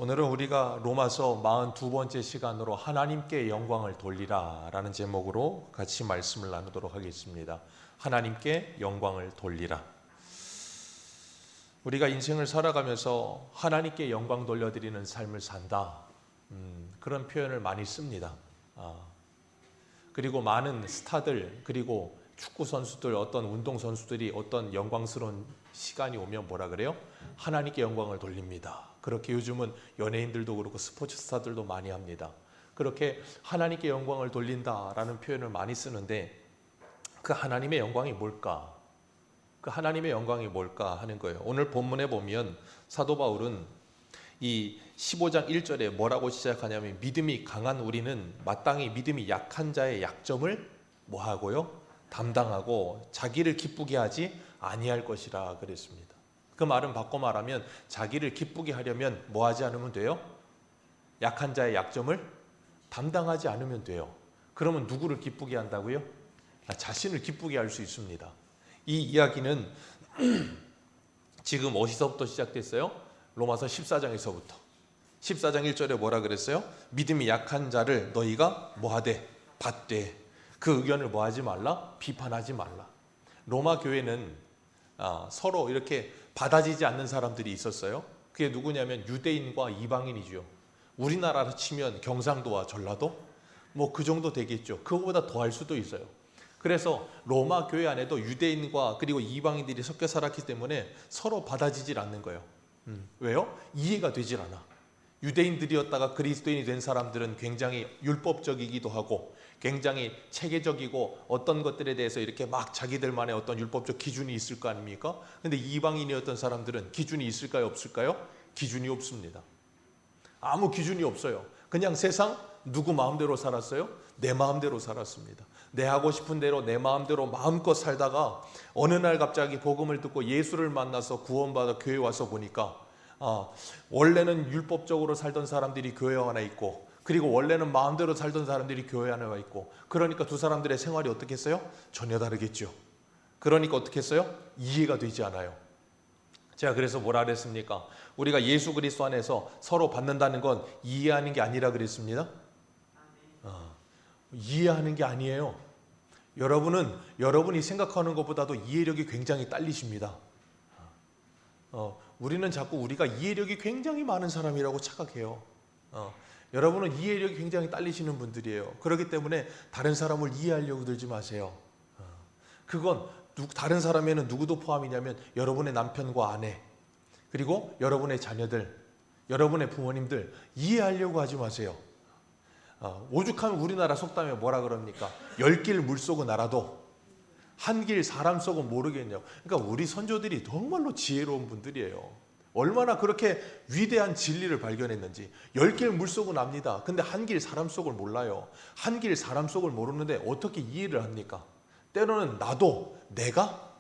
오늘은 우리가 로마서 42번째 시간으로 하나님께 영광을 돌리라 라는 제목으로 같이 말씀을 나누도록 하겠습니다. 하나님께 영광을 돌리라. 우리가 인생을 살아가면서 하나님께 영광 돌려드리는 삶을 산다, 그런 표현을 많이 씁니다. 그리고 많은 스타들, 그리고 축구 선수들, 어떤 운동 선수들이 어떤 영광스러운 시간이 오면 뭐라 그래요? 하나님께 영광을 돌립니다. 그렇게 요즘은 연예인들도 그렇고 스포츠 스타들도 많이 합니다. 그렇게 하나님께 영광을 돌린다라는 표현을 많이 쓰는데, 그 하나님의 영광이 뭘까? 그 하나님의 영광이 뭘까 하는 거예요. 오늘 본문에 보면 사도 바울은 이 15장 1절에 뭐라고 시작하냐면, 믿음이 강한 우리는 마땅히 믿음이 약한 자의 약점을 뭐 하고요? 담당하고 자기를 기쁘게 하지 아니할 것이라 그랬습니다. 그 말은 바꿔 말하면, 자기를 기쁘게 하려면 뭐 하지 않으면 돼요? 약한 자의 약점을 담당하지 않으면 돼요. 그러면 누구를 기쁘게 한다고요? 자신을 기쁘게 할 수 있습니다. 이 이야기는 지금 어디서부터 시작됐어요? 로마서 14장에서부터. 14장 1절에 뭐라 그랬어요? 믿음이 약한 자를 너희가 뭐하되? 받되. 그 의견을 뭐하지 말라? 비판하지 말라. 로마 교회는 서로 이렇게 받아지지 않는 사람들이 있었어요. 그게 누구냐면 유대인과 이방인이죠. 우리나라로 치면 경상도와 전라도, 뭐 그 정도 되겠죠. 그거보다 더 할 수도 있어요. 그래서 로마 교회 안에도 유대인과 그리고 이방인들이 섞여 살았기 때문에 서로 받아지질 않는 거예요. 왜요? 이해가 되질 않아. 유대인들이었다가 그리스도인이 된 사람들은 굉장히 율법적이기도 하고 굉장히 체계적이고 어떤 것들에 대해서 이렇게 막 자기들만의 어떤 율법적 기준이 있을 거 아닙니까? 근데 이방인이었던 사람들은 기준이 있을까요? 없을까요? 기준이 없습니다. 아무 기준이 없어요. 그냥 세상 누구 마음대로 살았어요? 내 마음대로 살았습니다. 내 하고 싶은 대로 내 마음대로 마음껏 살다가 어느 날 갑자기 복음을 듣고 예수를 만나서 구원받아 교회 와서 보니까 원래는 율법적으로 살던 사람들이 교회 하나 있고, 그리고 원래는 마음대로 살던 사람들이 교회 안에 와 있고, 그러니까 두 사람들의 생활이 어떻게 했어요? 전혀 다르겠죠. 그러니까 어떻게 했어요? 이해가 되지 않아요. 제가 그래서 뭐라 그랬습니까? 우리가 예수 그리스도 안에서 서로 받는다는 건 이해하는 게 아니라 그랬습니다. 이해하는 게 아니에요. 여러분이 생각하는 것보다도 이해력이 굉장히 딸리십니다. 우리는 자꾸 우리가 이해력이 굉장히 많은 사람이라고 착각해요. 여러분은 이해력이 굉장히 딸리시는 분들이에요. 그렇기 때문에 다른 사람을 이해하려고 들지 마세요. 그건 다른 사람에는 누구도 포함이냐면 여러분의 남편과 아내, 그리고 여러분의 자녀들, 여러분의 부모님들 이해하려고 하지 마세요. 오죽하면 우리나라 속담에 뭐라 그럽니까? 10길 물속은 알아도 한 길 사람 속은 모르겠냐고. 그러니까 우리 선조들이 정말로 지혜로운 분들이에요. 얼마나 그렇게 위대한 진리를 발견했는지. 10길 물속은 압니다. 근데 한 길 사람 속을 몰라요. 한 길 사람 속을 모르는데 어떻게 이해를 합니까? 때로는 나도 내가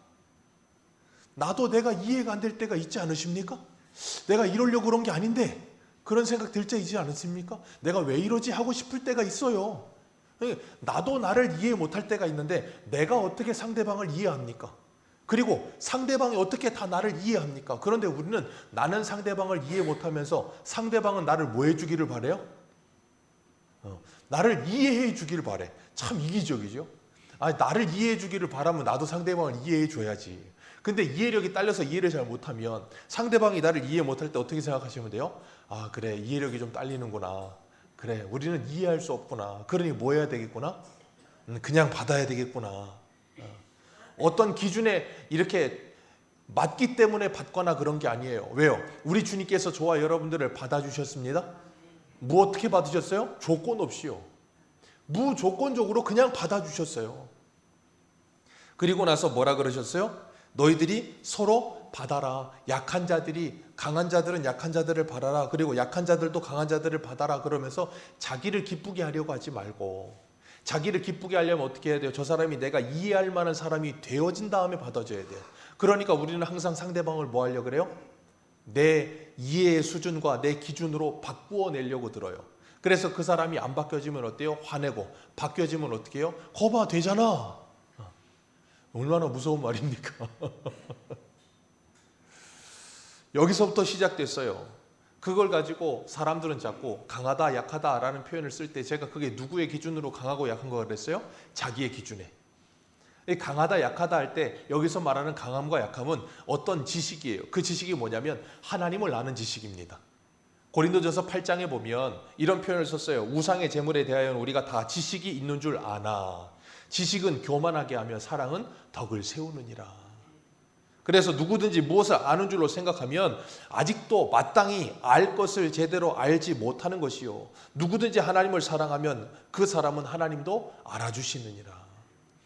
이해가 안 될 때가 있지 않으십니까? 내가 이러려고 그런 게 아닌데 그런 생각 들 때 있지 않습니까? 내가 왜 이러지 하고 싶을 때가 있어요. 나도 나를 이해 못할 때가 있는데 내가 어떻게 상대방을 이해합니까? 그리고 상대방이 어떻게 다 나를 이해합니까? 그런데 우리는 나는 상대방을 이해 못하면서 상대방은 나를 뭐 해주기를 바래요? 나를 이해해 주기를 바래. 참 이기적이죠. 나를 이해해 주기를 바라면 나도 상대방을 이해해 줘야지. 근데 이해력이 딸려서 이해를 잘 못하면 상대방이 나를 이해 못할 때 어떻게 생각하시면 돼요? 그래, 이해력이 좀 딸리는구나. 그래, 우리는 이해할 수 없구나. 그러니 뭐 해야 되겠구나? 그냥 받아야 되겠구나. 어떤 기준에 이렇게 맞기 때문에 받거나 그런 게 아니에요. 왜요? 우리 주님께서 저와 여러분들을 받아주셨습니다. 뭐 어떻게 받으셨어요? 조건 없이요. 무조건적으로 그냥 받아주셨어요. 그리고 나서 뭐라 그러셨어요? 너희들이 서로 받아라. 약한 자들이 강한 자들은 약한 자들을 받아라. 그리고 약한 자들도 강한 자들을 받아라. 그러면서 자기를 기쁘게 하려고 하지 말고, 자기를 기쁘게 하려면 어떻게 해야 돼요? 저 사람이 내가 이해할 만한 사람이 되어진 다음에 받아줘야 돼요. 그러니까 우리는 항상 상대방을 뭐 하려고 그래요? 내 이해의 수준과 내 기준으로 바꾸어 내려고 들어요. 그래서 그 사람이 안 바뀌어지면 어때요? 화내고, 바뀌어지면 어떻게 해요? 거봐, 되잖아. 얼마나 무서운 말입니까? 여기서부터 시작됐어요. 그걸 가지고 사람들은 자꾸 강하다 약하다라는 표현을 쓸 때 제가 그게 누구의 기준으로 강하고 약한 거 그랬어요? 자기의 기준에. 이 강하다 약하다 할 때 여기서 말하는 강함과 약함은 어떤 지식이에요. 그 지식이 뭐냐면 하나님을 아는 지식입니다. 고린도전서 8장에 보면 이런 표현을 썼어요. 우상의 제물에 대하여는 우리가 다 지식이 있는 줄 아나 지식은 교만하게 하며 사랑은 덕을 세우느니라. 그래서 누구든지 무엇을 아는 줄로 생각하면 아직도 마땅히 알 것을 제대로 알지 못하는 것이요. 누구든지 하나님을 사랑하면 그 사람은 하나님도 알아주시느니라.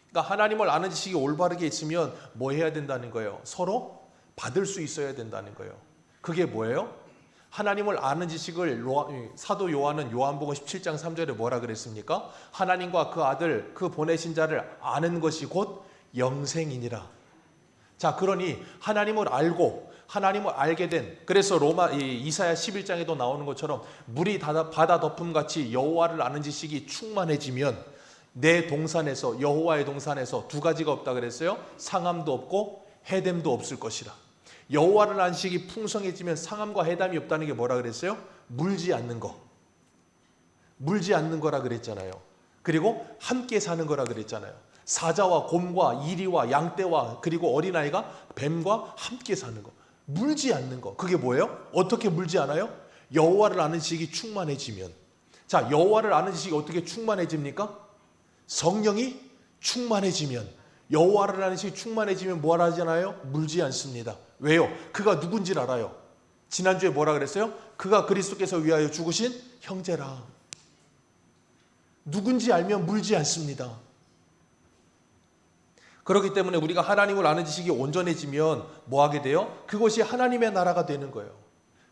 그러니까 하나님을 아는 지식이 올바르게 있으면 뭐 해야 된다는 거예요? 서로 받을 수 있어야 된다는 거예요. 그게 뭐예요? 하나님을 아는 지식을 사도 요한은 요한복음 17장 3절에 뭐라 그랬습니까? 하나님과 그 아들 그 보내신 자를 아는 것이 곧 영생이니라. 자, 그러니 하나님을 알고 하나님을 알게 된, 그래서 이사야 11장에도 나오는 것처럼 물이 바다 덮음 같이 여호와를 아는 지식이 충만해지면 내 동산에서, 여호와의 동산에서 두 가지가 없다 그랬어요. 상함도 없고 해됨도 없을 것이라. 여호와를 아는 지식이 풍성해지면 상함과 해담이 없다는 게 뭐라 그랬어요? 물지 않는 거. 물지 않는 거라 그랬잖아요. 그리고 함께 사는 거라 그랬잖아요. 사자와 곰과 이리와 양떼와 그리고 어린아이가 뱀과 함께 사는 거. 물지 않는 거. 그게 뭐예요? 어떻게 물지 않아요? 여호와를 아는 지식이 충만해지면. 자, 여호와를 아는 지식이 어떻게 충만해집니까? 성령이 충만해지면. 여호와를 아는 지식이 충만해지면 뭐 하잖아요? 물지 않습니다. 왜요? 그가 누군지를 알아요. 지난주에 뭐라 그랬어요? 그가 그리스도께서 위하여 죽으신 형제라. 누군지 알면 물지 않습니다. 그렇기 때문에 우리가 하나님을 아는 지식이 온전해지면 뭐 하게 돼요? 그것이 하나님의 나라가 되는 거예요.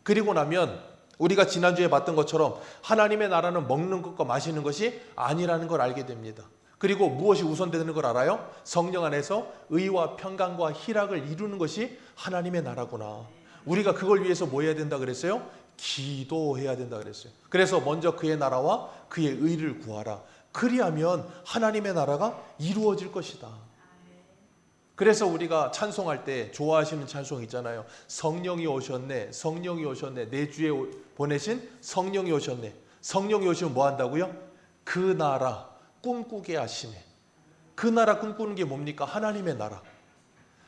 그리고 나면 우리가 지난주에 봤던 것처럼 하나님의 나라는 먹는 것과 마시는 것이 아니라는 걸 알게 됩니다. 그리고 무엇이 우선되는 걸 알아요? 성령 안에서 의와 평강과 희락을 이루는 것이 하나님의 나라구나. 우리가 그걸 위해서 뭐 해야 된다 그랬어요? 기도해야 된다 그랬어요. 그래서 먼저 그의 나라와 그의 의를 구하라. 그리하면 하나님의 나라가 이루어질 것이다. 그래서 우리가 찬송할 때 좋아하시는 찬송 있잖아요. 성령이 오셨네, 성령이 오셨네, 내 주에 보내신 성령이 오셨네. 성령이 오시면 뭐 한다고요? 그 나라 꿈꾸게 하시네. 그 나라 꿈꾸는 게 뭡니까? 하나님의 나라.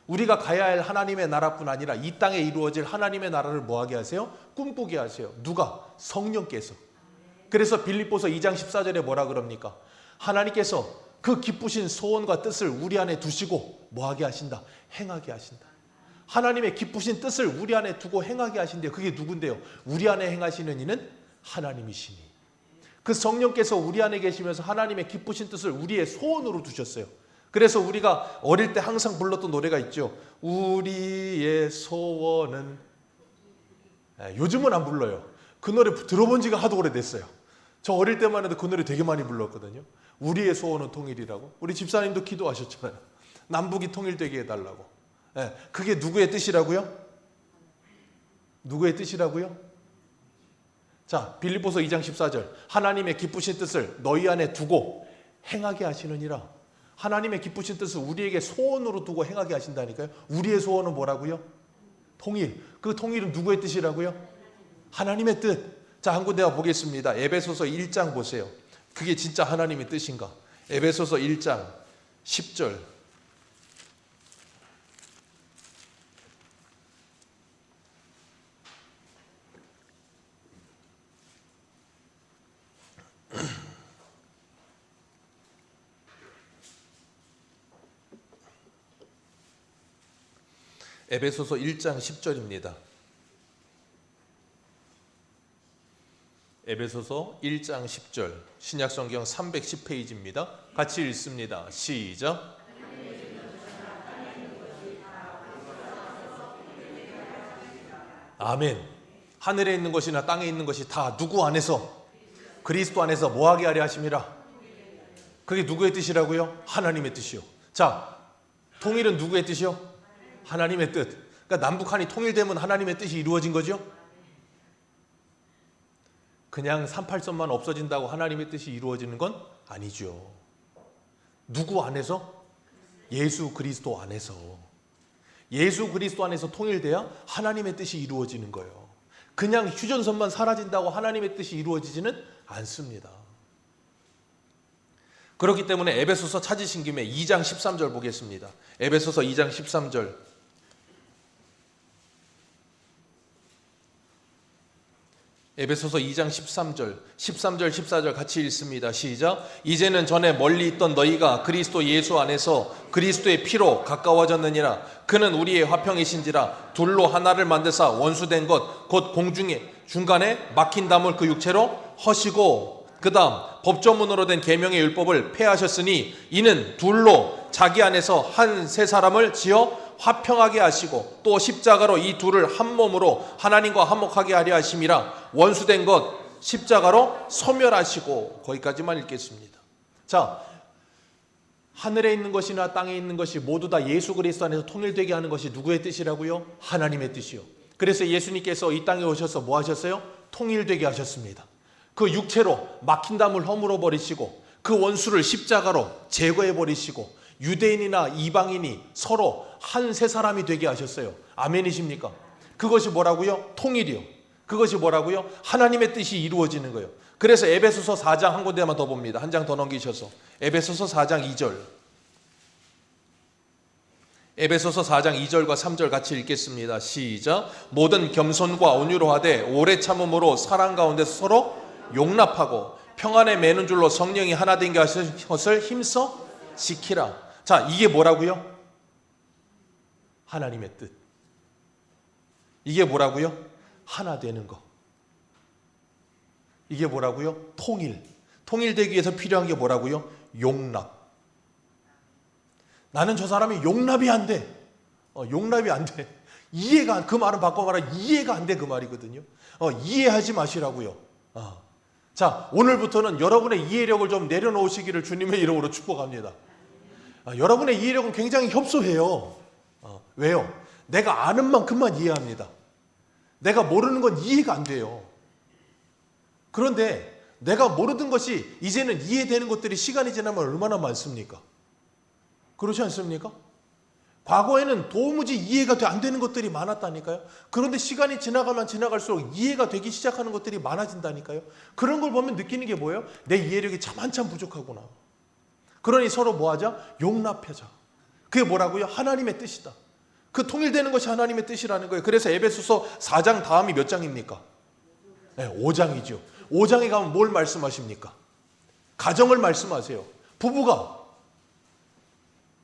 우리가 가야 할 하나님의 나라뿐 아니라 이 땅에 이루어질 하나님의 나라를 뭐 하게 하세요? 꿈꾸게 하세요. 누가? 성령께서. 그래서 빌립보서 2장 14절에 뭐라 그럽니까? 하나님께서 그 기쁘신 소원과 뜻을 우리 안에 두시고 뭐 하게 하신다? 행하게 하신다. 하나님의 기쁘신 뜻을 우리 안에 두고 행하게 하신대요. 그게 누군데요? 우리 안에 행하시는 이는 하나님이시니. 그 성령께서 우리 안에 계시면서 하나님의 기쁘신 뜻을 우리의 소원으로 두셨어요. 그래서 우리가 어릴 때 항상 불렀던 노래가 있죠. 우리의 소원은, 요즘은 안 불러요. 그 노래 들어본 지가 하도 오래됐어요. 저 어릴 때만 해도 그 노래 되게 많이 불렀거든요. 우리의 소원은 통일이라고. 우리 집사님도 기도하셨잖아요. 남북이 통일되게 해달라고. 그게 누구의 뜻이라고요? 누구의 뜻이라고요? 자, 빌립보서 2장 14절. 하나님의 기쁘신 뜻을 너희 안에 두고 행하게 하시느니라. 하나님의 기쁘신 뜻을 우리에게 소원으로 두고 행하게 하신다니까요. 우리의 소원은 뭐라고요? 통일. 그 통일은 누구의 뜻이라고요? 하나님의 뜻. 자, 한 군데 보겠습니다. 에베소서 1장 보세요. 그게 진짜 하나님의 뜻인가? 에베소서 1장 10절. 에베소서 1장 10절입니다. 에베소서 1장 10절 신약성경 310페이지입니다. 같이 읽습니다. 시작. 아멘. 하늘에 있는 것이나 땅에 있는 것이 다 누구 안에서? 그리스도 안에서 뭐하게 하려 하심이라. 그게 누구의 뜻이라고요? 하나님의 뜻이요. 자, 통일은 누구의 뜻이요? 하나님의 뜻. 그러니까 남북한이 통일되면 하나님의 뜻이 이루어진 거죠? 그냥 38선만 없어진다고 하나님의 뜻이 이루어지는 건 아니죠. 누구 안에서? 예수 그리스도 안에서. 예수 그리스도 안에서 통일돼야 하나님의 뜻이 이루어지는 거예요. 그냥 휴전선만 사라진다고 하나님의 뜻이 이루어지지는 않습니다. 그렇기 때문에 에베소서 찾으신 김에 2장 13절 보겠습니다. 에베소서 2장 13절. 에베소서 2장 13절, 14절 같이 읽습니다. 시작. 이제는 전에 멀리 있던 너희가 그리스도 예수 안에서 그리스도의 피로 가까워졌느니라. 그는 우리의 화평이신지라. 둘로 하나를 만드사 원수된 것 곧 공중에 중간에 막힌 담을 그 육체로 허시고, 그 다음 법조문으로 된 계명의 율법을 폐하셨으니 이는 둘로 자기 안에서 한 세 사람을 지어 화평하게 하시고 또 십자가로 이 둘을 한 몸으로 하나님과 화목하게 하려 하심이라. 원수된 것 십자가로 소멸하시고. 거기까지만 읽겠습니다. 자, 하늘에 있는 것이나 땅에 있는 것이 모두 다 예수 그리스도 안에서 통일되게 하는 것이 누구의 뜻이라고요? 하나님의 뜻이요. 그래서 예수님께서 이 땅에 오셔서 뭐 하셨어요? 통일되게 하셨습니다. 그 육체로 막힌 담을 허물어 버리시고 그 원수를 십자가로 제거해 버리시고 유대인이나 이방인이 서로 한 세 사람이 되게 하셨어요. 아멘이십니까? 그것이 뭐라고요? 통일이요. 그것이 뭐라고요? 하나님의 뜻이 이루어지는 거예요. 그래서 에베소서 4장 한 군데만 더 봅니다. 한 장 더 넘기셔서 에베소서 4장 2절. 에베소서 4장 2절과 3절 같이 읽겠습니다. 시작. 모든 겸손과 온유로 하되 오래 참음으로 사랑 가운데서 서로 용납하고 평안에 매는 줄로 성령이 하나 된 것을 힘써 지키라. 자, 이게 뭐라고요? 하나님의 뜻. 이게 뭐라고요? 하나 되는 거. 이게 뭐라고요? 통일. 통일되기 위해서 필요한 게 뭐라고요? 용납. 나는 저 사람이 용납이 안 돼. 용납이 안 돼. 이해가, 그 말은 바꿔 말하면 이해가 안 돼, 그 말이거든요. 이해하지 마시라고요. 자, 오늘부터는 여러분의 이해력을 좀 내려놓으시기를 주님의 이름으로 축복합니다. 여러분의 이해력은 굉장히 협소해요. 왜요? 내가 아는 만큼만 이해합니다. 내가 모르는 건 이해가 안 돼요. 그런데 내가 모르던 것이 이제는 이해되는 것들이 시간이 지나면 얼마나 많습니까? 그렇지 않습니까? 과거에는 도무지 이해가 안 되는 것들이 많았다니까요. 그런데 시간이 지나가면 지나갈수록 이해가 되기 시작하는 것들이 많아진다니까요. 그런 걸 보면 느끼는 게 뭐예요? 내 이해력이 참 한참 부족하구나. 그러니 서로 뭐하자? 용납하자. 그게 뭐라고요? 하나님의 뜻이다. 그 통일되는 것이 하나님의 뜻이라는 거예요. 그래서 에베소서 4장 다음이 몇 장입니까? 네, 5장이죠. 5장에 가면 뭘 말씀하십니까? 가정을 말씀하세요. 부부가,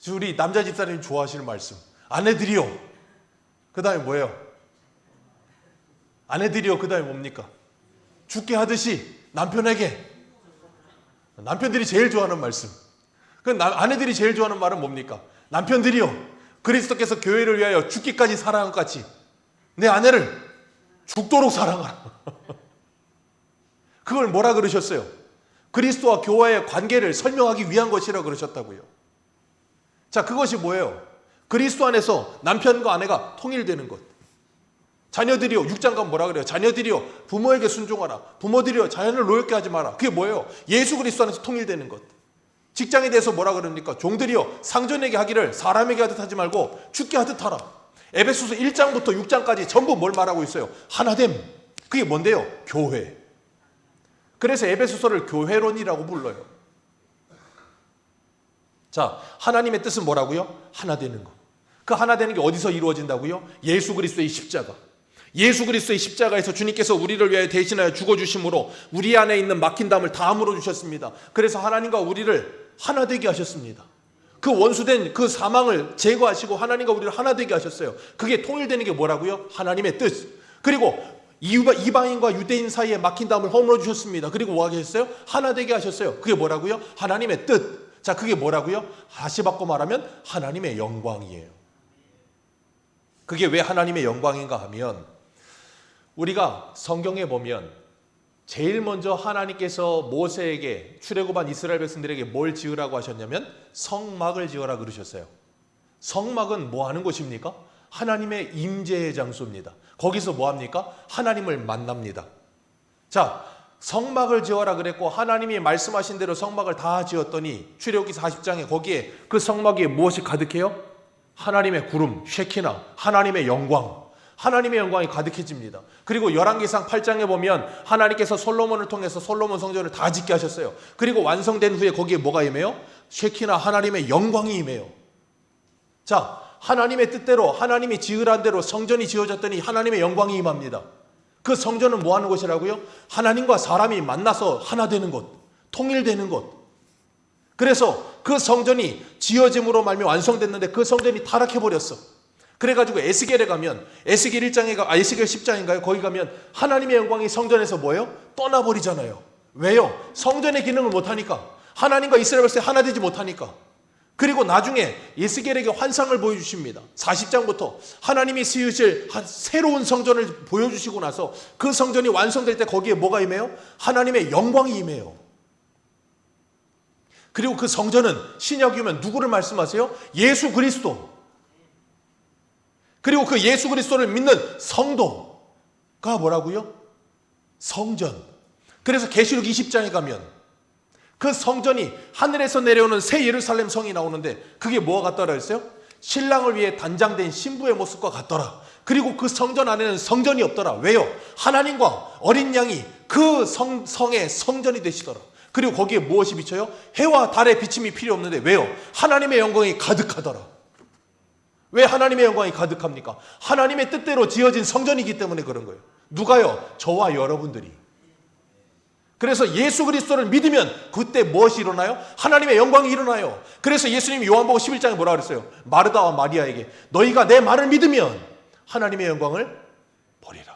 우리 남자 집사님 좋아하시는 말씀, 아내들이요. 그 다음에 뭐예요? 아내들이요. 그 다음에 뭡니까? 죽게 하듯이 남편에게. 남편들이 제일 좋아하는 말씀. 아내들이 제일 좋아하는 말은 뭡니까? 남편들이요. 그리스도께서 교회를 위하여 죽기까지 사랑한 것 같이 내 아내를 죽도록 사랑하라. 그걸 뭐라 그러셨어요? 그리스도와 교회의 관계를 설명하기 위한 것이라 그러셨다고요. 자, 그것이 뭐예요? 그리스도 안에서 남편과 아내가 통일되는 것. 자녀들이요, 6장 가면 뭐라 그래요? 자녀들이요, 부모에게 순종하라. 부모들이요, 자녀를 노엽게 하지 마라. 그게 뭐예요? 예수 그리스도 안에서 통일되는 것. 직장에 대해서 뭐라 그럽니까? 종들이요, 상전에게 하기를 사람에게 하듯 하지 말고 죽게 하듯 하라. 에베소서 1장부터 6장까지 전부 뭘 말하고 있어요? 하나됨. 그게 뭔데요? 교회. 그래서 에베소서를 교회론이라고 불러요. 자, 하나님의 뜻은 뭐라고요? 하나 되는 거. 그 하나 되는 게 어디서 이루어진다고요? 예수 그리스도의 십자가. 예수 그리스도의 십자가에서 주님께서 우리를 위하여 대신하여 죽어주심으로 우리 안에 있는 막힌 담을 다 물어주셨습니다. 그래서 하나님과 우리를 하나 되게 하셨습니다. 그 원수된 그 사망을 제거하시고 하나님과 우리를 하나 되게 하셨어요. 그게 통일되는 게 뭐라고요? 하나님의 뜻. 그리고 이방인과 유대인 사이에 막힌 담을 허물어 주셨습니다. 그리고 뭐 하게 했어요? 하나 되게 하셨어요. 그게 뭐라고요? 하나님의 뜻. 자, 그게 뭐라고요? 다시 바꿔 말하면 하나님의 영광이에요. 그게 왜 하나님의 영광인가 하면 우리가 성경에 보면 제일 먼저 하나님께서 모세에게 출애굽한 이스라엘 백성들에게 뭘 지으라고 하셨냐면 성막을 지어라 그러셨어요. 성막은 뭐 하는 곳입니까? 하나님의 임재의 장소입니다. 거기서 뭐 합니까? 하나님을 만납니다. 자, 성막을 지어라 그랬고 하나님이 말씀하신 대로 성막을 다 지었더니 출애굽기 40장에 거기에 그 성막 위에 무엇이 가득해요? 하나님의 구름, 쉐키나, 하나님의 영광, 하나님의 영광이 가득해집니다. 그리고 열왕기상 8장에 보면 하나님께서 솔로몬을 통해서 솔로몬 성전을 다 짓게 하셨어요. 그리고 완성된 후에 거기에 뭐가 임해요? 쉐키나 하나님의 영광이 임해요. 자, 하나님의 뜻대로 하나님이 지으란 대로 성전이 지어졌더니 하나님의 영광이 임합니다. 그 성전은 뭐 하는 곳이라고요? 하나님과 사람이 만나서 하나 되는 곳, 통일되는 곳. 그래서 그 성전이 지어짐으로 말미암아 완성됐는데 그 성전이 타락해 버렸어. 그래가지고 에스겔에 가면 에스겔 10장인가요? 거기 가면 하나님의 영광이 성전에서 뭐예요? 떠나버리잖아요. 왜요? 성전의 기능을 못하니까. 하나님과 이스라엘 백성이 하나 되지 못하니까. 그리고 나중에 에스겔에게 환상을 보여주십니다. 40장부터 하나님이 세우실 새로운 성전을 보여주시고 나서 그 성전이 완성될 때 거기에 뭐가 임해요? 하나님의 영광이 임해요. 그리고 그 성전은 신약이면 누구를 말씀하세요? 예수 그리스도. 그리고 그 예수 그리스도를 믿는 성도가 뭐라고요? 성전. 그래서 계시록 20장에 가면 그 성전이 하늘에서 내려오는 새 예루살렘 성이 나오는데 그게 뭐와 같더라 했어요? 신랑을 위해 단장된 신부의 모습과 같더라. 그리고 그 성전 안에는 성전이 없더라. 왜요? 하나님과 어린 양이 그 성의 성전이 되시더라. 그리고 거기에 무엇이 비쳐요? 해와 달의 비침이 필요 없는데 왜요? 하나님의 영광이 가득하더라. 왜 하나님의 영광이 가득합니까? 하나님의 뜻대로 지어진 성전이기 때문에 그런 거예요. 누가요? 저와 여러분들이. 그래서 예수 그리스도를 믿으면 그때 무엇이 일어나요? 하나님의 영광이 일어나요. 그래서 예수님이 요한복음 11장에 뭐라 그랬어요? 마르다와 마리아에게 너희가 내 말을 믿으면 하나님의 영광을 보리라.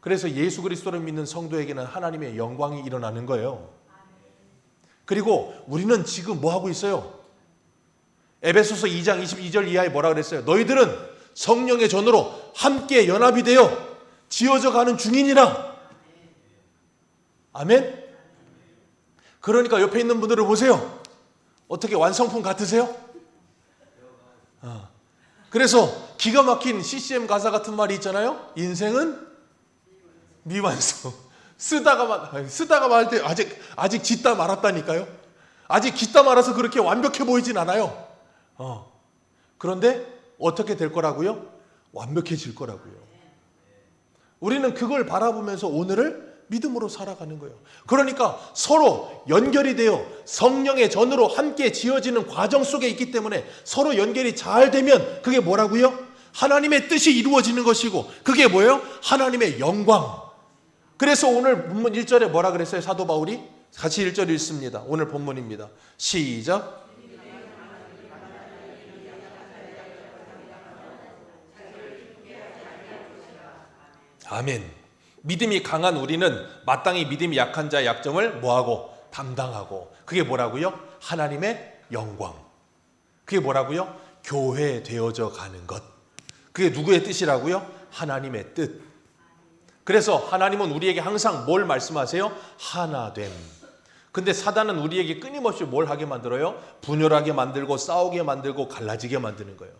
그래서 예수 그리스도를 믿는 성도에게는 하나님의 영광이 일어나는 거예요. 그리고 우리는 지금 뭐 하고 있어요? 에베소서 2장 22절 이하에 뭐라 그랬어요? 너희들은 성령의 전으로 함께 연합이 되어 지어져 가는 중이니라. 아멘? 그러니까 옆에 있는 분들을 보세요. 어떻게 완성품 같으세요? 그래서 기가 막힌 CCM 가사 같은 말이 있잖아요. 인생은 미완성. 쓰다가 말 때 아직 짓다 말았다니까요. 아직 짓다 말아서 그렇게 완벽해 보이진 않아요. 그런데 어떻게 될 거라고요? 완벽해질 거라고요. 우리는 그걸 바라보면서 오늘을 믿음으로 살아가는 거예요. 그러니까 서로 연결이 되어 성령의 전으로 함께 지어지는 과정 속에 있기 때문에 서로 연결이 잘 되면 그게 뭐라고요? 하나님의 뜻이 이루어지는 것이고 그게 뭐예요? 하나님의 영광. 그래서 오늘 본문 1절에 뭐라 그랬어요? 사도 바울이? 같이 1절 읽습니다. 오늘 본문입니다. 시작. 아멘. 믿음이 강한 우리는 마땅히 믿음이 약한 자의 약점을 뭐하고? 담당하고. 그게 뭐라고요? 하나님의 영광. 그게 뭐라고요? 교회 되어져 가는 것. 그게 누구의 뜻이라고요? 하나님의 뜻. 그래서 하나님은 우리에게 항상 뭘 말씀하세요? 하나됨. 근데 사단은 우리에게 끊임없이 뭘 하게 만들어요? 분열하게 만들고 싸우게 만들고 갈라지게 만드는 거예요.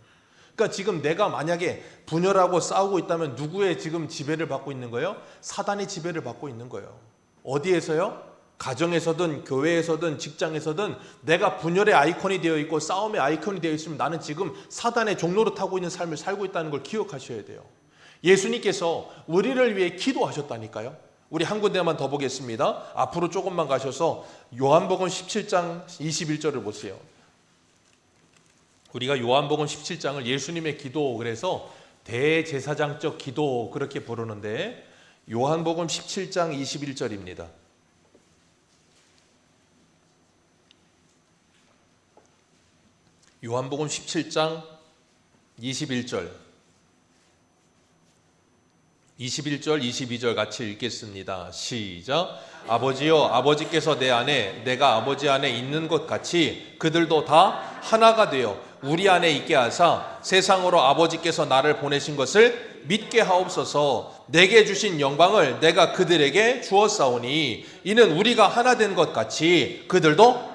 그러니까 지금 내가 만약에 분열하고 싸우고 있다면 누구의 지금 지배를 받고 있는 거예요? 사단의 지배를 받고 있는 거예요. 어디에서요? 가정에서든 교회에서든 직장에서든 내가 분열의 아이콘이 되어 있고 싸움의 아이콘이 되어 있으면 나는 지금 사단의 종로를 타고 있는 삶을 살고 있다는 걸 기억하셔야 돼요. 예수님께서 우리를 위해 기도하셨다니까요. 우리 한 군데만 더 보겠습니다. 앞으로 조금만 가셔서 요한복음 17장 21절을 보세요. 우리가 요한복음 17장을 예수님의 기도, 그래서 대제사장적 기도 그렇게 부르는데 요한복음 17장 21절입니다. 요한복음 17장 21절 22절 같이 읽겠습니다. 시작. 아버지여, 아버지께서 내 안에 내가 아버지 안에 있는 것 같이 그들도 다 하나가 되어 우리 안에 있게 하사 세상으로 아버지께서 나를 보내신 것을 믿게 하옵소서. 내게 주신 영광을 내가 그들에게 주었사오니 이는 우리가 하나 된 것 같이 그들도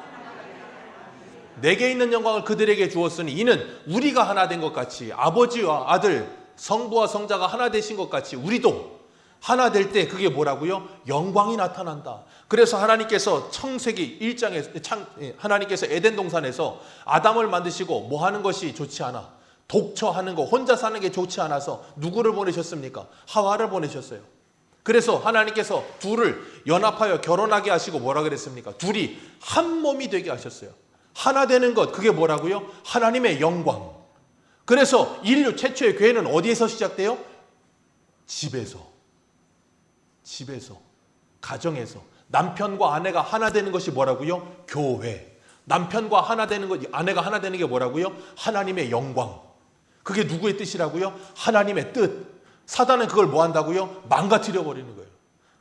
내게 있는 영광을 그들에게 주었으니 이는 우리가 하나 된 것 같이 아버지와 아들 성부와 성자가 하나 되신 것 같이 우리도 하나 될 때 그게 뭐라고요? 영광이 나타난다. 그래서 하나님께서 창세기 1장에 하나님께서 에덴 동산에서 아담을 만드시고 뭐 하는 것이 좋지 않아? 독처하는 거, 혼자 사는 게 좋지 않아서 누구를 보내셨습니까? 하와를 보내셨어요. 그래서 하나님께서 둘을 연합하여 결혼하게 하시고 뭐라 그랬습니까? 둘이 한 몸이 되게 하셨어요. 하나 되는 것, 그게 뭐라고요? 하나님의 영광. 그래서 인류 최초의 교회는 어디에서 시작돼요? 집에서, 가정에서. 남편과 아내가 하나 되는 것이 뭐라고요? 교회. 남편과 하나 되는 것, 아내가 하나 되는 게 뭐라고요? 하나님의 영광. 그게 누구의 뜻이라고요? 하나님의 뜻. 사단은 그걸 뭐 한다고요? 망가뜨려 버리는 거예요.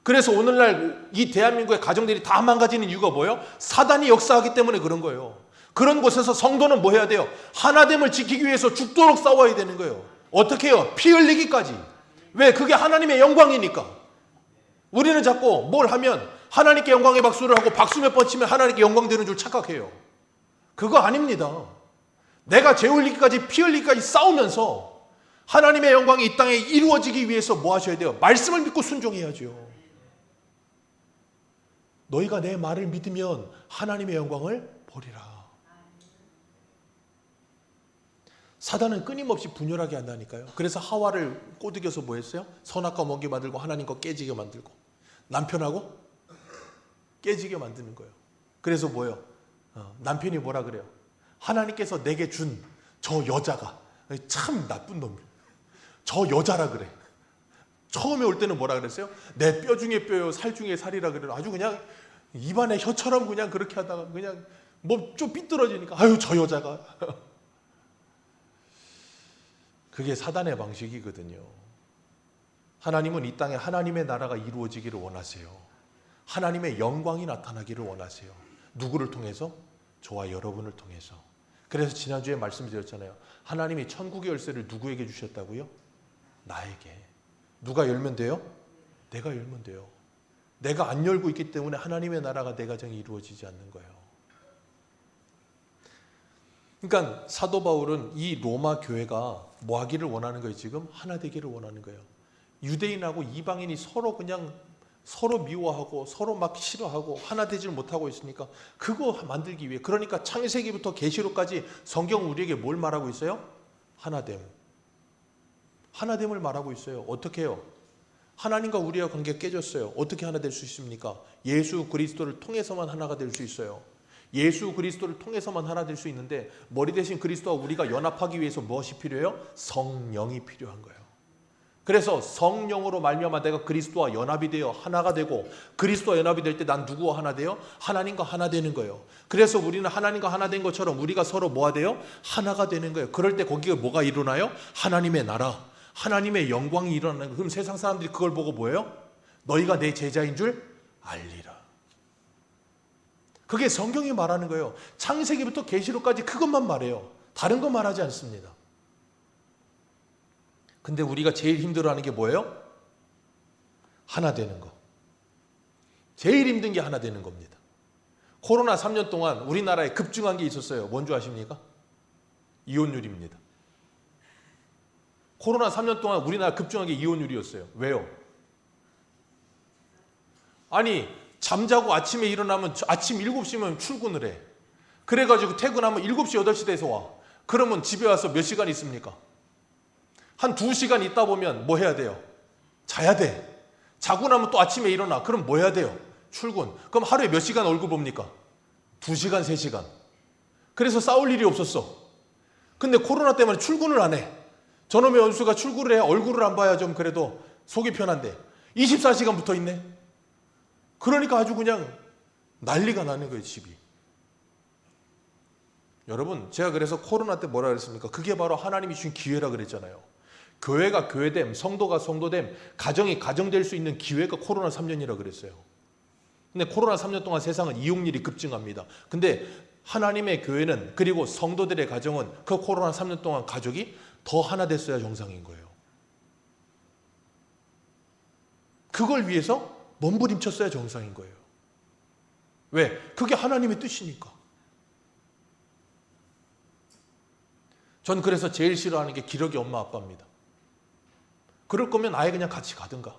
그래서 오늘날 이 대한민국의 가정들이 다 망가지는 이유가 뭐예요? 사단이 역사하기 때문에 그런 거예요. 그런 곳에서 성도는 뭐 해야 돼요? 하나됨을 지키기 위해서 죽도록 싸워야 되는 거예요. 어떻게 해요? 피 흘리기까지. 왜? 그게 하나님의 영광이니까. 우리는 자꾸 뭘 하면 하나님께 영광의 박수를 하고 박수 몇 번 치면 하나님께 영광 되는 줄 착각해요. 그거 아닙니다. 내가 죄 흘리기까지 피 흘리기까지 싸우면서 하나님의 영광이 이 땅에 이루어지기 위해서 뭐 하셔야 돼요? 말씀을 믿고 순종해야죠. 너희가 내 말을 믿으면 하나님의 영광을 보리라. 사단은 끊임없이 분열하게 한다니까요. 그래서 하와를 꼬드겨서 뭐 했어요? 선악과 먹게 만들고 하나님 거 깨지게 만들고 남편하고 깨지게 만드는 거예요. 그래서 뭐예요? 남편이 뭐라 그래요? 하나님께서 내게 준 저 여자가 참 나쁜 놈이에요. 저 여자라 그래. 처음에 올 때는 뭐라 그랬어요? 내 뼈 중에 뼈요, 살 중에 살이라 그래요. 아주 그냥 입안에 혀처럼 그냥 그렇게 하다가 그냥 뭐 좀 삐뚤어지니까 아유 저 여자가. 그게 사단의 방식이거든요. 하나님은 이 땅에 하나님의 나라가 이루어지기를 원하세요. 하나님의 영광이 나타나기를 원하세요. 누구를 통해서? 저와 여러분을 통해서. 그래서 지난주에 말씀드렸잖아요. 하나님이 천국의 열쇠를 누구에게 주셨다고요? 나에게. 누가 열면 돼요? 내가 열면 돼요. 내가 안 열고 있기 때문에 하나님의 나라가 내 가정에 이루어지지 않는 거예요. 그러니까 사도 바울은 이 로마 교회가 뭐 하기를 원하는 거예요? 지금 하나 되기를 원하는 거예요. 유대인하고 이방인이 서로 그냥 서로 미워하고 서로 막 싫어하고 하나 되질 못하고 있으니까 그거 만들기 위해, 그러니까 창세기부터 계시록까지 성경 우리에게 뭘 말하고 있어요? 하나됨. 하나됨을 말하고 있어요. 어떻게 해요? 하나님과 우리와 관계가 깨졌어요. 어떻게 하나 될 수 있습니까? 예수 그리스도를 통해서만 하나가 될 수 있어요. 예수 그리스도를 통해서만 하나 될 수 있는데 머리 대신 그리스도와 우리가 연합하기 위해서 무엇이 필요해요? 성령이 필요한 거예요. 그래서 성령으로 말미암아 내가 그리스도와 연합이 되어 하나가 되고, 그리스도와 연합이 될 때 난 누구와 하나 돼요? 하나님과 하나 되는 거예요. 그래서 우리는 하나님과 하나 된 것처럼 우리가 서로 뭐가 돼요? 하나가 되는 거예요. 그럴 때 거기에 뭐가 일어나요? 하나님의 나라, 하나님의 영광이 일어나는 거예요. 그럼 세상 사람들이 그걸 보고 뭐예요? 너희가 내 제자인 줄 알리라. 그게 성경이 말하는 거예요. 창세기부터 계시록까지 그것만 말해요. 다른 거 말하지 않습니다. 근데 우리가 제일 힘들어하는 게 뭐예요? 하나 되는 거. 제일 힘든 게 하나 되는 겁니다. 코로나 3년 동안 우리나라에 급증한 게 있었어요. 뭔지 아십니까? 이혼율입니다. 코로나 3년 동안 우리나라 급증한 게 이혼율이었어요. 왜요? 아니 잠자고 아침에 일어나면 아침 7시면 출근을 해. 그래가지고 퇴근하면 7시 8시 돼서 와. 그러면 집에 와서 몇 시간 있습니까? 한 2시간 있다 보면 뭐 해야 돼요? 자야 돼. 자고 나면 또 아침에 일어나. 그럼 뭐 해야 돼요? 출근. 그럼 하루에 몇 시간 얼굴 봅니까? 2시간, 3시간. 그래서 싸울 일이 없었어. 근데 코로나 때문에 출근을 안 해. 저놈의 원수가 출근을 해. 얼굴을 안 봐야 좀 그래도 속이 편한데 24시간 붙어 있네. 그러니까 아주 그냥 난리가 나는 거예요, 집이. 여러분, 제가 그래서 코로나 때 뭐라 그랬습니까? 그게 바로 하나님이 주신 기회라 그랬잖아요. 교회가 교회됨, 성도가 성도됨, 가정이 가정될 수 있는 기회가 코로나 3년이라 그랬어요. 근데 코로나 3년 동안 세상은 이혼율이 급증합니다. 근데 하나님의 교회는, 그리고 성도들의 가정은 그 코로나 3년 동안 가족이 더 하나 됐어야 정상인 거예요. 그걸 위해서 몸부림쳤어야 정상인 거예요. 왜? 그게 하나님의 뜻이니까. 전 그래서 제일 싫어하는 게 기러기 엄마 아빠입니다. 그럴 거면 아예 그냥 같이 가든가.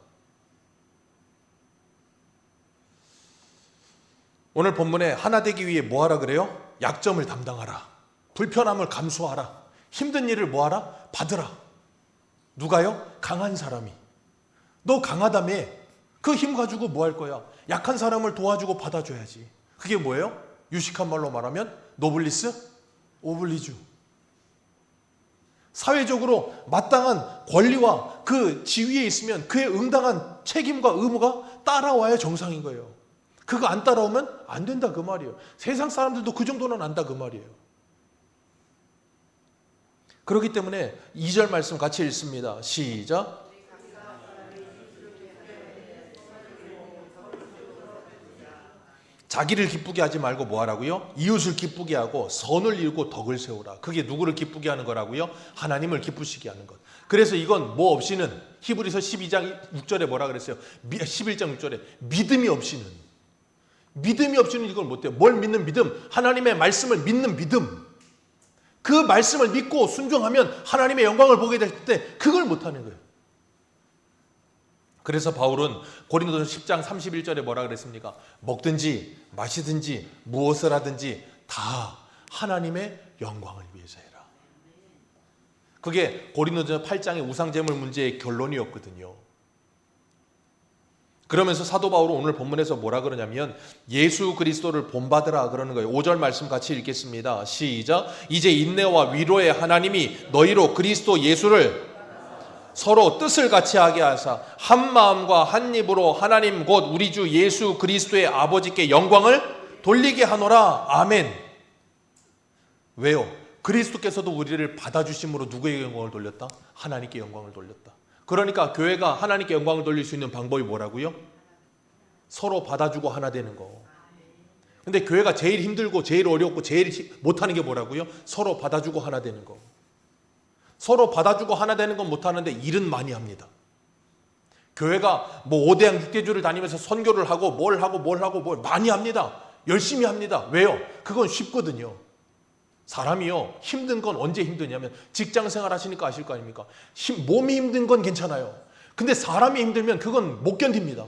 오늘 본문에 하나 되기 위해 뭐 하라 그래요? 약점을 담당하라. 불편함을 감수하라. 힘든 일을 뭐하라? 받으라. 누가요? 강한 사람이. 너 강하다며 그 힘 가지고 뭐 할 거야? 약한 사람을 도와주고 받아줘야지. 그게 뭐예요? 유식한 말로 말하면 노블리스 오블리주. 사회적으로 마땅한 권리와 그 지위에 있으면 그에 응당한 책임과 의무가 따라와야 정상인 거예요. 그거 안 따라오면 안 된다 그 말이에요. 세상 사람들도 그 정도는 안다 그 말이에요. 그렇기 때문에 2절 말씀 같이 읽습니다. 시작. 자기를 기쁘게 하지 말고 뭐 하라고요? 이웃을 기쁘게 하고 선을 이루고 덕을 세우라. 그게 누구를 기쁘게 하는 거라고요? 하나님을 기쁘시게 하는 것. 그래서 이건 뭐 없이는, 히브리서 12장 6절에 뭐라 그랬어요? 11장 6절에 믿음이 없이는 이걸 못해요. 뭘 믿는 믿음? 하나님의 말씀을 믿는 믿음. 그 말씀을 믿고 순종하면 하나님의 영광을 보게 될 때 그걸 못하는 거예요. 그래서 바울은 고린도서 10장 31절에 뭐라 그랬습니까? 먹든지 마시든지 무엇을 하든지 다 하나님의 영광을 위해서 해라. 그게 고린도서 8장의 우상제물 문제의 결론이었거든요. 그러면서 사도 바울은 오늘 본문에서 뭐라 그러냐면 예수 그리스도를 본받으라 그러는 거예요. 5절 말씀 같이 읽겠습니다. 시작. 이제 인내와 위로의 하나님이 너희로 그리스도 예수를 서로 뜻을 같이 하게 하사 한 마음과 한 입으로 하나님 곧 우리 주 예수 그리스도의 아버지께 영광을 돌리게 하노라. 아멘. 왜요? 그리스도께서도 우리를 받아주심으로 누구에게 영광을 돌렸다? 하나님께 영광을 돌렸다. 그러니까 교회가 하나님께 영광을 돌릴 수 있는 방법이 뭐라고요? 서로 받아주고 하나 되는 거. 근데 교회가 제일 힘들고 제일 어렵고 제일 못하는 게 뭐라고요? 서로 받아주고 하나 되는 거. 서로 받아주고 하나 되는 건 못하는데 일은 많이 합니다. 교회가 뭐 5대양 6대주를 다니면서 선교를 하고 뭘 많이 합니다. 열심히 합니다. 왜요? 그건 쉽거든요. 사람이요, 힘든 건 언제 힘드냐면 직장 생활 하시니까 아실 거 아닙니까? 몸이 힘든 건 괜찮아요. 근데 사람이 힘들면 그건 못 견딥니다.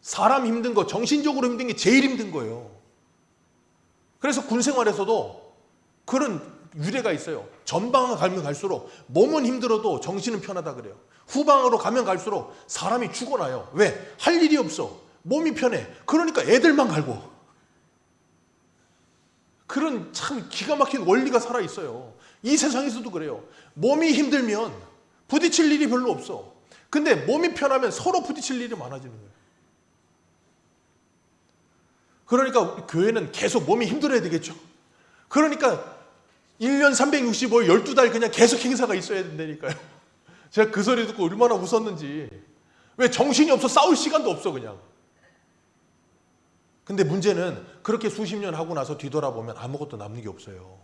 사람 힘든 거, 정신적으로 힘든 게 제일 힘든 거예요. 그래서 군 생활에서도 그런 유래가 있어요. 전방을 가면 갈수록 몸은 힘들어도 정신은 편하다 그래요. 후방으로 가면 갈수록 사람이 죽어나요. 왜? 할 일이 없어. 몸이 편해. 그러니까 애들만 갈고. 그런 참 기가 막힌 원리가 살아있어요. 이 세상에서도 그래요. 몸이 힘들면 부딪힐 일이 별로 없어. 근데 몸이 편하면 서로 부딪힐 일이 많아지는 거예요. 그러니까 교회는 계속 몸이 힘들어야 되겠죠. 그러니까 1년 365일 12달 그냥 계속 행사가 있어야 된다니까요. 제가 그 소리 듣고 얼마나 웃었는지. 왜 정신이 없어? 싸울 시간도 없어 그냥. 근데 문제는 그렇게 수십 년 하고 나서 뒤돌아보면 아무것도 남는 게 없어요.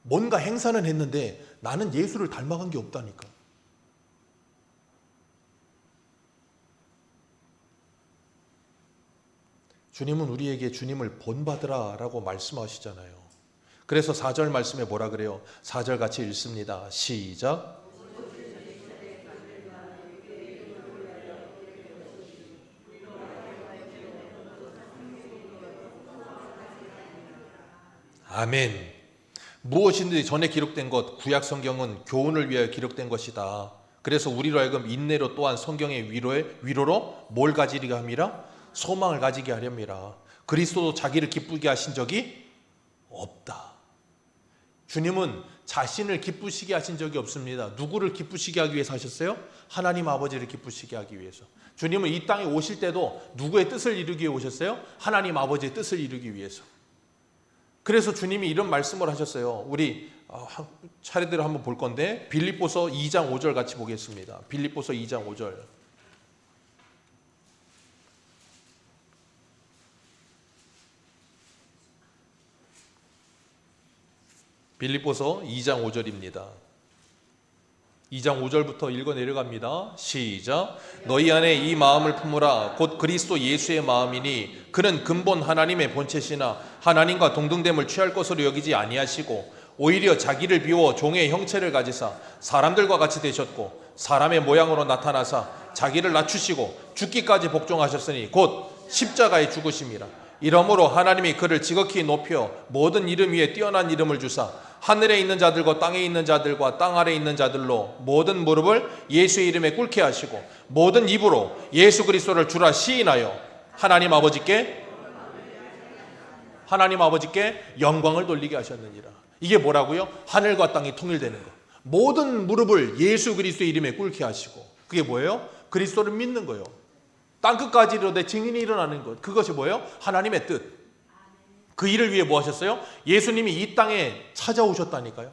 뭔가 행사는 했는데 나는 예수를 닮아간 게 없다니까. 주님은 우리에게 주님을 본받으라 라고 말씀하시잖아요. 그래서 4절 말씀에 뭐라 그래요? 4절 같이 읽습니다. 시작. 아멘. 무엇이든지 전에 기록된 것, 구약 성경은 교훈을 위하여 기록된 것이다. 그래서 우리로 하여금 인내로 또한 성경의 위로로 뭘 가지게 함이라? 소망을 가지게 하렵니다. 그리스도도 자기를 기쁘게 하신 적이 없다. 주님은 자신을 기쁘시게 하신 적이 없습니다. 누구를 기쁘시게 하기 위해서 하셨어요? 하나님 아버지를 기쁘시게 하기 위해서. 주님은 이 땅에 오실 때도 누구의 뜻을 이루기 위해 오셨어요? 하나님 아버지의 뜻을 이루기 위해서. 그래서 주님이 이런 말씀을 하셨어요. 우리 차례대로 한번 볼 건데 빌립보서 2장 5절 같이 보겠습니다. 빌립보서 2장 5절. 빌립보서 2장 5절입니다. 2장 5절부터 읽어 내려갑니다. 시작. 너희 안에 이 마음을 품으라. 곧 그리스도 예수의 마음이니 그는 근본 하나님의 본체시나 하나님과 동등됨을 취할 것으로 여기지 아니하시고 오히려 자기를 비워 종의 형체를 가지사 사람들과 같이 되셨고 사람의 모양으로 나타나사 자기를 낮추시고 죽기까지 복종하셨으니 곧 십자가에 죽으심이라. 이러므로 하나님이 그를 지극히 높여 모든 이름 위에 뛰어난 이름을 주사 하늘에 있는 자들과 땅에 있는 자들과 땅 아래에 있는 자들로 모든 무릎을 예수의 이름에 꿇게 하시고 모든 입으로 예수 그리스도를 주라 시인하여 하나님 아버지께 영광을 돌리게 하셨느니라. 이게 뭐라고요? 하늘과 땅이 통일되는 거. 모든 무릎을 예수 그리스도의 이름에 꿇게 하시고, 그게 뭐예요? 그리스도를 믿는 거예요. 땅끝까지 이르되 증인이 일어나는 것. 그것이 뭐예요? 하나님의 뜻. 그 일을 위해 뭐 하셨어요? 예수님이 이 땅에 찾아오셨다니까요.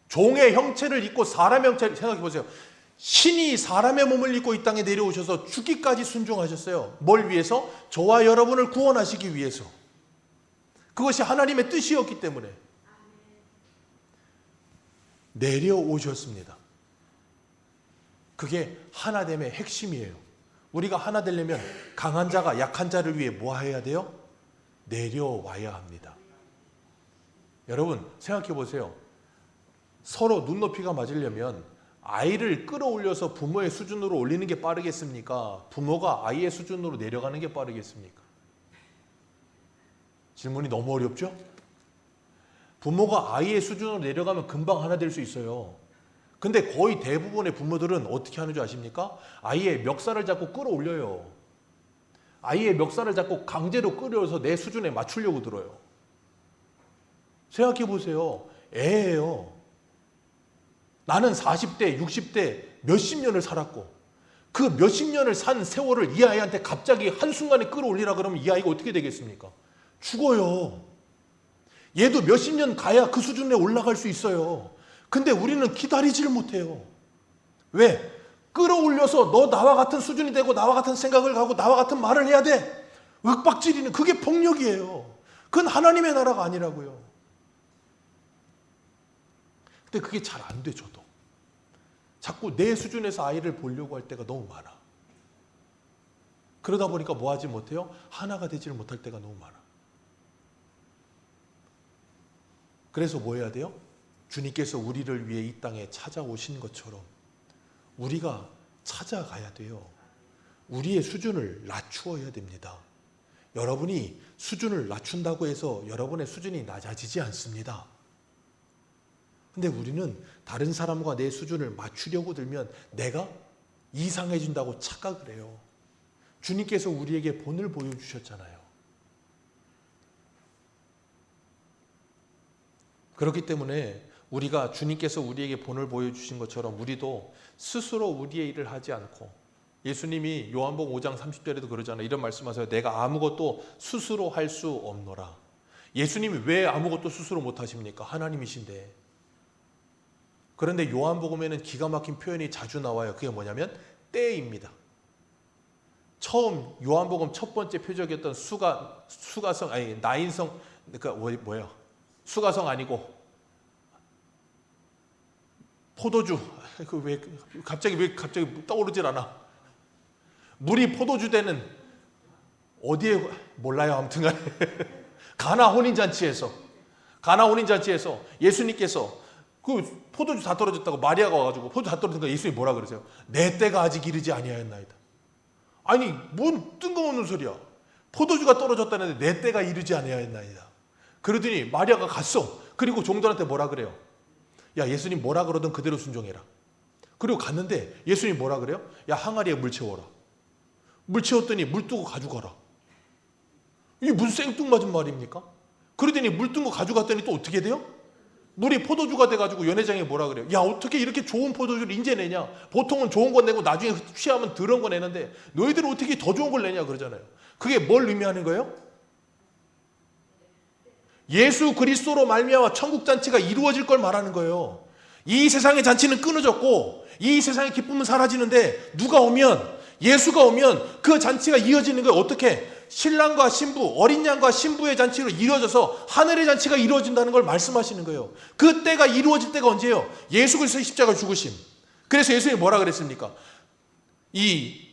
종의 형체를 입고 사람의 형체를, 생각해 보세요. 신이 사람의 몸을 입고 이 땅에 내려오셔서 죽기까지 순종하셨어요. 뭘 위해서? 저와 여러분을 구원하시기 위해서. 그것이 하나님의 뜻이었기 때문에 내려오셨습니다. 그게 하나됨의 핵심이에요. 우리가 하나 되려면 강한 자가 약한 자를 위해 뭐 해야 돼요? 내려와야 합니다. 여러분 생각해 보세요. 서로 눈높이가 맞으려면 아이를 끌어올려서 부모의 수준으로 올리는 게 빠르겠습니까? 부모가 아이의 수준으로 내려가는 게 빠르겠습니까? 질문이 너무 어렵죠? 부모가 아이의 수준으로 내려가면 금방 하나 될 수 있어요. 근데 거의 대부분의 부모들은 어떻게 하는 줄 아십니까? 아이의 멱살을 잡고 끌어올려요. 아이의 멱살을 잡고 강제로 끌어서 내 수준에 맞추려고 들어요. 생각해 보세요. 애예요. 나는 40대, 60대 몇십 년을 살았고 그 몇십 년을 산 세월을 이 아이한테 갑자기 한순간에 끌어올리라 그러면 이 아이가 어떻게 되겠습니까? 죽어요. 얘도 몇십 년 가야 그 수준에 올라갈 수 있어요. 근데 우리는 기다리지를 못해요. 왜? 끌어올려서 너 나와 같은 수준이 되고 나와 같은 생각을 가고 나와 같은 말을 해야 돼. 윽박지르는 그게 폭력이에요. 그건 하나님의 나라가 아니라고요. 근데 그게 잘 안 돼. 저도 자꾸 내 수준에서 아이를 보려고 할 때가 너무 많아. 그러다 보니까 뭐 하지 못해요? 하나가 되지를 못할 때가 너무 많아. 그래서 뭐 해야 돼요? 주님께서 우리를 위해 이 땅에 찾아오신 것처럼 우리가 찾아가야 돼요. 우리의 수준을 낮추어야 됩니다. 여러분이 수준을 낮춘다고 해서 여러분의 수준이 낮아지지 않습니다. 근데 우리는 다른 사람과 내 수준을 맞추려고 들면 내가 이상해진다고 착각을 해요. 주님께서 우리에게 본을 보여주셨잖아요. 그렇기 때문에 우리가 주님께서 우리에게 본을 보여주신 것처럼 우리도 스스로 우리의 일을 하지 않고, 예수님이 요한복음 5장 30절에도 그러잖아요. 이런 말씀하세요. 내가 아무것도 스스로 할 수 없노라. 예수님이 왜 아무것도 스스로 못하십니까? 하나님이신데. 그런데 요한복음에는 기가 막힌 표현이 자주 나와요. 그게 뭐냐면 때입니다. 처음 요한복음 첫 번째 표적이었던 수가성, 아니 나인성, 그러니까 뭐예요? 수가성 아니고 포도주. 왜 갑자기 떠오르질 않아? 물이 포도주 되는 어디에 몰라요. 아무튼간에 가나 혼인잔치에서 예수님께서 그 포도주 다 떨어졌다고 마리아가 와가지고 포도주 다 떨어지니까 예수님이 뭐라 그러세요? 내 때가 아직 이르지 아니하였나이다. 아니 뭔 뜬금없는 소리야. 포도주가 떨어졌다는데 내 때가 이르지 아니하였나이다. 그러더니 마리아가 갔어. 그리고 종들한테 뭐라 그래요? 야, 예수님 뭐라 그러든 그대로 순종해라. 그리고 갔는데 예수님 뭐라 그래요? 야, 항아리에 물 채워라. 물 채웠더니 물 뜨고 가져가라. 이게 무슨 생뚱맞은 말입니까? 그러더니 물 뜬 거 가져갔더니 또 어떻게 돼요? 물이 포도주가 돼가지고 연회장에 뭐라 그래요? 야, 어떻게 이렇게 좋은 포도주를 인제 내냐? 보통은 좋은 거 내고 나중에 취하면 더러운 거 내는데 너희들은 어떻게 더 좋은 걸 내냐 그러잖아요. 그게 뭘 의미하는 거예요? 예수 그리스도로 말미암아 천국 잔치가 이루어질 걸 말하는 거예요. 이 세상의 잔치는 끊어졌고 이 세상의 기쁨은 사라지는데 누가 오면, 예수가 오면 그 잔치가 이어지는 거예요. 어떻게? 신랑과 신부, 어린 양과 신부의 잔치로 이루어져서 하늘의 잔치가 이루어진다는 걸 말씀하시는 거예요. 그 때가 이루어질 때가 언제예요? 예수 그리스도의 십자가 죽으심. 그래서 예수님이 뭐라 그랬습니까? 이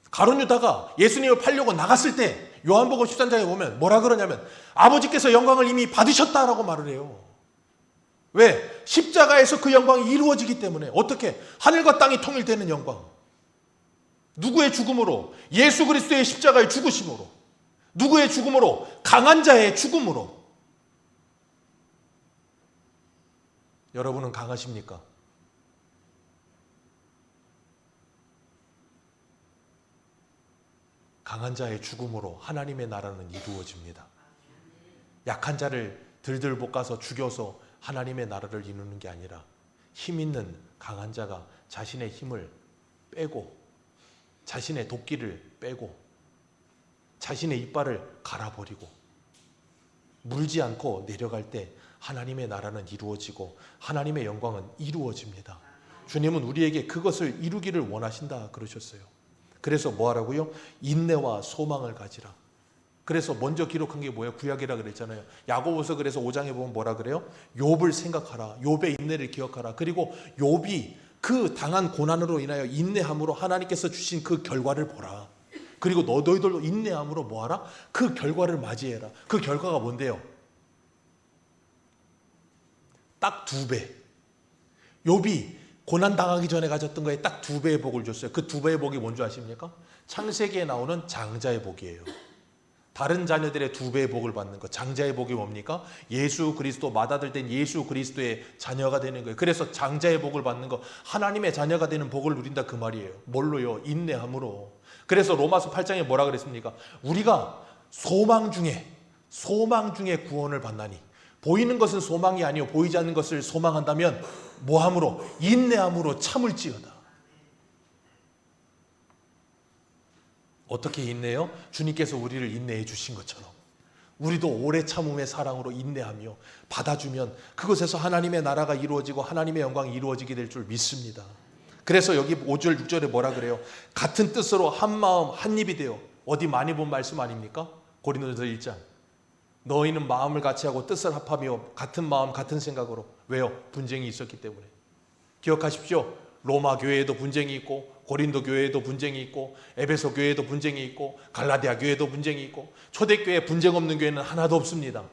가룟 유다가 예수님을 팔려고 나갔을 때 요한복음 13장에 보면 뭐라 그러냐면 아버지께서 영광을 이미 받으셨다라고 말을 해요. 왜? 십자가에서 그 영광이 이루어지기 때문에. 어떻게? 하늘과 땅이 통일되는 영광. 누구의 죽음으로? 예수 그리스도의 십자가의 죽으심으로. 누구의 죽음으로? 강한 자의 죽음으로. 여러분은 강하십니까? 강한 자의 죽음으로 하나님의 나라는 이루어집니다. 약한 자를 들들 볶아서 죽여서 하나님의 나라를 이루는 게 아니라 힘 있는 강한 자가 자신의 힘을 빼고 자신의 도끼를 빼고 자신의 이빨을 갈아버리고 물지 않고 내려갈 때 하나님의 나라는 이루어지고 하나님의 영광은 이루어집니다. 주님은 우리에게 그것을 이루기를 원하신다 그러셨어요. 그래서 뭐 하라고요? 인내와 소망을 가지라. 그래서 먼저 기록한 게 뭐예요? 구약이라 그랬잖아요. 야고보서 그래서 5장에 보면 뭐라 그래요? 욥을 생각하라. 욥의 인내를 기억하라. 그리고 욥이 그 당한 고난으로 인하여 인내함으로 하나님께서 주신 그 결과를 보라. 그리고 너희들도 인내함으로 뭐하라? 그 결과를 맞이해라. 그 결과가 뭔데요? 딱 2배. 욥이 고난당하기 전에 가졌던 거에 딱 2배의 복을 줬어요. 그 2배의 복이 뭔지 아십니까? 창세기에 나오는 장자의 복이에요. 다른 자녀들의 2배의 복을 받는 것. 장자의 복이 뭡니까? 예수 그리스도 맏아들 된 예수 그리스도의 자녀가 되는 거예요. 그래서 장자의 복을 받는 것, 하나님의 자녀가 되는 복을 누린다 그 말이에요. 뭘로요? 인내함으로. 그래서 로마서 8장에 뭐라 그랬습니까? 우리가 소망 중에 구원을 받나니. 보이는 것은 소망이 아니요 보이지 않는 것을 소망한다면 뭐함으로? 인내함으로 참을지어다. 어떻게 인내요? 주님께서 우리를 인내해 주신 것처럼 우리도 오래 참음의 사랑으로 인내하며 받아주면 그곳에서 하나님의 나라가 이루어지고 하나님의 영광이 이루어지게 될 줄 믿습니다. 그래서 여기 5절 6절에 뭐라 그래요? 같은 뜻으로 한 마음 한 입이 되어. 어디 많이 본 말씀 아닙니까? 고린도전서 1장. 너희는 마음을 같이 하고 뜻을 합하며 같은 마음 같은 생각으로. 왜요? 분쟁이 있었기 때문에. 기억하십시오. 로마 교회에도 분쟁이 있고 고린도 교회에도 분쟁이 있고 에베소 교회에도 분쟁이 있고 갈라디아 교회에도 분쟁이 있고 초대교회 분쟁 없는 교회는 하나도 없습니다.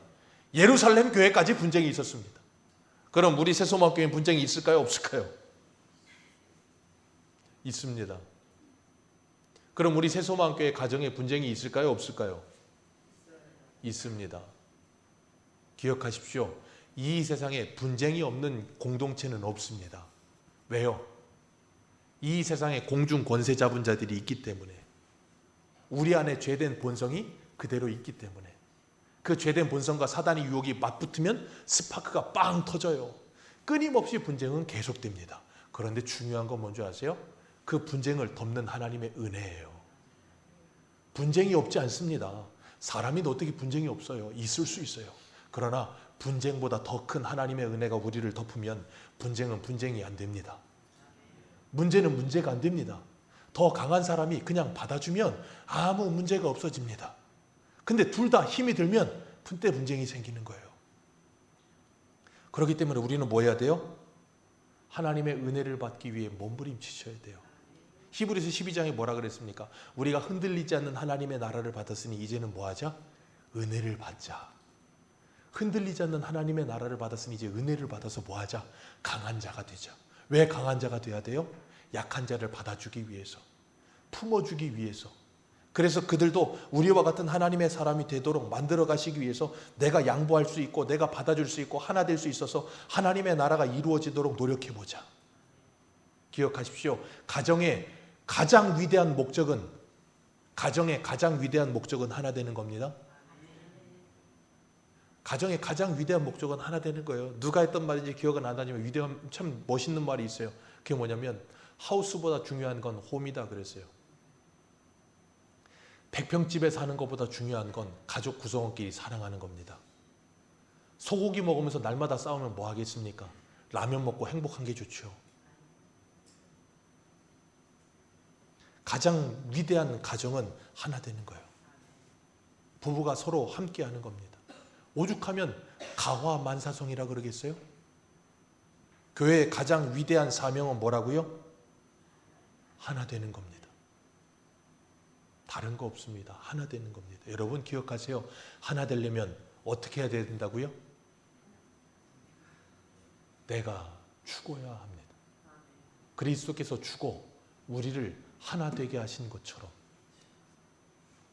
예루살렘 교회까지 분쟁이 있었습니다. 그럼 우리 새소망 교회는 분쟁이 있을까요? 없을까요? 있습니다. 그럼 우리 새소망 교회 가정에 분쟁이 있을까요? 없을까요? 있습니다. 기억하십시오. 이 세상에 분쟁이 없는 공동체는 없습니다. 왜요? 이 세상에 공중 권세 잡은 자들이 있기 때문에, 우리 안에 죄된 본성이 그대로 있기 때문에, 그 죄된 본성과 사단의 유혹이 맞붙으면 스파크가 빵 터져요. 끊임없이 분쟁은 계속됩니다. 그런데 중요한 건 뭔지 아세요? 그 분쟁을 덮는 하나님의 은혜예요. 분쟁이 없지 않습니다. 사람이 어떻게 분쟁이 없어요? 있을 수 있어요. 그러나 분쟁보다 더 큰 하나님의 은혜가 우리를 덮으면 분쟁은 분쟁이 안 됩니다. 문제는 문제가 안 됩니다. 더 강한 사람이 그냥 받아주면 아무 문제가 없어집니다. 근데 둘 다 힘이 들면 그때 분쟁이 생기는 거예요. 그렇기 때문에 우리는 뭐 해야 돼요? 하나님의 은혜를 받기 위해 몸부림치셔야 돼요. 히브리서 12장에 뭐라 그랬습니까? 우리가 흔들리지 않는 하나님의 나라를 받았으니 이제는 뭐 하자? 은혜를 받자. 흔들리지 않는 하나님의 나라를 받았으니 이제 은혜를 받아서 뭐 하자? 강한 자가 되자. 왜 강한 자가 돼야 돼요? 약한 자를 받아주기 위해서, 품어주기 위해서. 그래서 그들도 우리와 같은 하나님의 사람이 되도록 만들어 가시기 위해서 내가 양보할 수 있고 내가 받아줄 수 있고 하나 될 수 있어서 하나님의 나라가 이루어지도록 노력해보자. 기억하십시오. 가정의 가장 위대한 목적은 하나 되는 겁니다. 가정의 가장 위대한 목적은 하나 되는 거예요. 누가 했던 말인지 기억은 안 나지만 위대한, 참 멋있는 말이 있어요. 그게 뭐냐면 하우스보다 중요한 건 홈이다 그랬어요. 100평집에 사는 것보다 중요한 건 가족 구성원끼리 사랑하는 겁니다. 소고기 먹으면서 날마다 싸우면 뭐 하겠습니까? 라면 먹고 행복한 게 좋죠. 가장 위대한 가정은 하나 되는 거예요. 부부가 서로 함께하는 겁니다. 오죽하면 가화만사성이라 그러겠어요? 교회의 가장 위대한 사명은 뭐라고요? 하나 되는 겁니다. 다른 거 없습니다. 하나 되는 겁니다. 여러분 기억하세요. 하나 되려면 어떻게 해야 된다고요? 내가 죽어야 합니다. 그리스도께서 죽어 우리를 하나 되게 하신 것처럼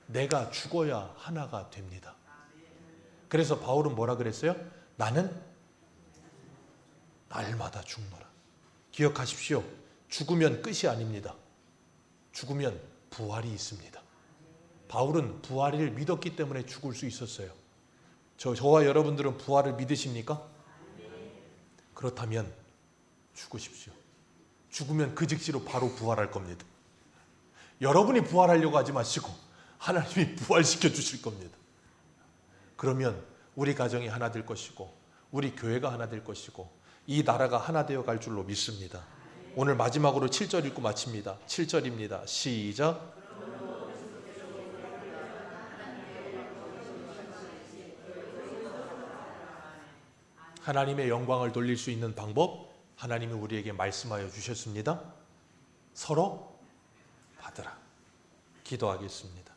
내가 죽어야 하나가 됩니다. 그래서 바울은 뭐라 그랬어요? 나는 날마다 죽노라. 기억하십시오. 죽으면 끝이 아닙니다. 죽으면 부활이 있습니다. 바울은 부활을 믿었기 때문에 죽을 수 있었어요. 저와 여러분들은 부활을 믿으십니까? 그렇다면 죽으십시오. 죽으면 그 즉시로 바로 부활할 겁니다. 여러분이 부활하려고 하지 마시고 하나님이 부활시켜 주실 겁니다. 그러면 우리 가정이 하나 될 것이고 우리 교회가 하나 될 것이고 이 나라가 하나 되어 갈 줄로 믿습니다. 오늘 마지막으로 7절 읽고 마칩니다. 7절입니다. 시작. 하나님의 영광을 돌릴 수 있는 방법 하나님이 우리에게 말씀하여 주셨습니다. 서로 받으라. 기도하겠습니다.